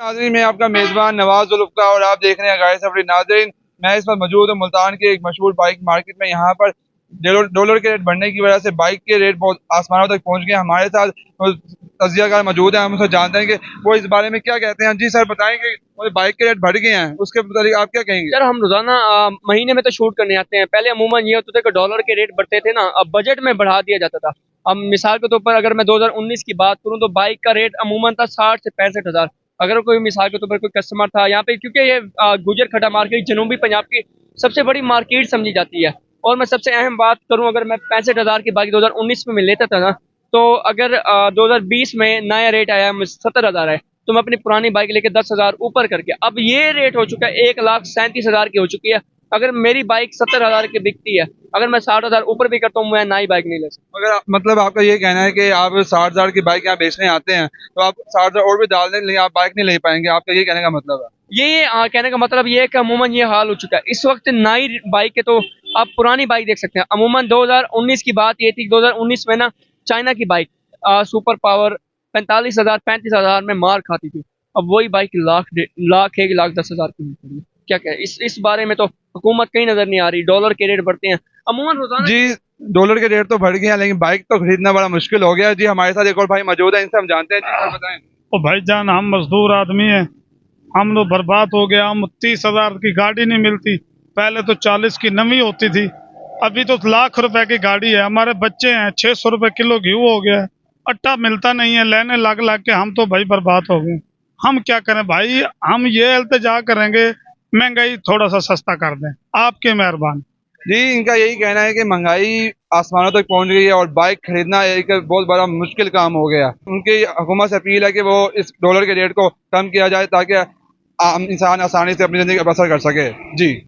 नाज़रीन, मैं आपका मेज़बान नवाज़ जुल्फ़कार और आप देख रहे हैं गाइस अपनी नाज़रीन। मैं इस वक्त मौजूद हूँ मुल्तान के एक मशहूर बाइक मार्केट में। यहाँ पर डॉलर के रेट बढ़ने की वजह से बाइक के रेट बहुत आसमानों तक पहुँच गए। हमारे साथ तजियाकार मौजूद हैं, हम उनसे जानते हैं कि वो इस बारे में क्या कहते हैं। जी सर, बताएंगे मुझे बाइक के रेट बढ़ गए हैं, उसके मुताबिक आप क्या कहेंगे? सर हम रोजाना महीने में तो शूट करने आते हैं। पहले अमूमन ये होता था कि डॉलर के रेट बढ़ते थे ना, अब बजट में बढ़ा दिया जाता था। अब मिसाल के तौर पर अगर मैं 2019 की बात करूं तो बाइक का रेट अमूमन था 60 से 65 हज़ार। अगर कोई मिसाल के तौर पर कोई कस्टमर था यहाँ पे, क्योंकि ये गुजर खड्डा मार्केट जनूबी पंजाब की सबसे बड़ी मार्केट समझी जाती है। और मैं सबसे अहम बात करूं, अगर मैं 65 हज़ार की बाइक 2019 में लेता था ना, तो अगर 2020 में नया रेट आया 70 हज़ार है, तो मैं अपनी पुरानी बाइक लेके 10 हज़ार ऊपर करके अब ये रेट हो चुका है 1,37,000 की हो चुकी है। अगर मेरी बाइक 70 हज़ार की बिकती है, अगर मैं 60 हज़ार ऊपर भी करता हूँ, मैं नई बाइक नहीं ले सकता। अगर मतलब आपका ये कहना है कि आप 60,000 की बाइक यहाँ बेचने आते हैं तो आप 60,000 और भी डाल दें लेकिन आप बाइक नहीं ले पाएंगे, आपका ये कहने का मतलब है? ये कहने का मतलब ये है कि अमूमन ये हाल हो चुका है इस वक्त नई बाइक के। तो आप पुरानी बाइक देख सकते हैं। अमूमन 2019 की बात ये थी, 2019 में ना चाइना की बाइक सुपर पावर 45 हज़ार 35 हज़ार में मार खाती थी। अब वही बाइक लाख 1,10,000 की मिल रही है। क्या क्या इस बारे में तो हुकूमत कहीं नजर नहीं आ रही। डॉलर के रेट बढ़ते हैं अमूमन रोजाना। जी, डॉलर के रेट तो बढ़ गए हैं लेकिन बाइक तो खरीदना बड़ा मुश्किल हो गया है। जी, हमारे साथ एक और भाई मौजूद है, इनसे हम जानते हैं। जी सर, बताएं। ओ भाईजान, हम मजदूर आदमी हैं। हम लोग बर्बाद हो गया। हम 30,000 की गाड़ी नहीं मिलती। पहले तो 40 की नवी होती थी, अभी तो लाख रुपए की गाड़ी है। हमारे बच्चे हैं, 600 रुपए किलो घी हो गया है। आटा मिलता नहीं है, लेने लग लग के हम तो भाई बर्बाद हो गए। हम क्या करें भाई? हम ये इल्तिजा करेंगे महंगाई थोड़ा सा सस्ता कर दें, आपके मेहरबान। जी, इनका यही कहना है कि महंगाई आसमानों तक पहुंच गई है और बाइक खरीदना एक बहुत बड़ा मुश्किल काम हो गया। उनकी हुकूमत से अपील है कि वो इस डॉलर के रेट को कम किया जाए ताकि आम इंसान आसानी से अपनी ज़िंदगी बसर कर सके। जी।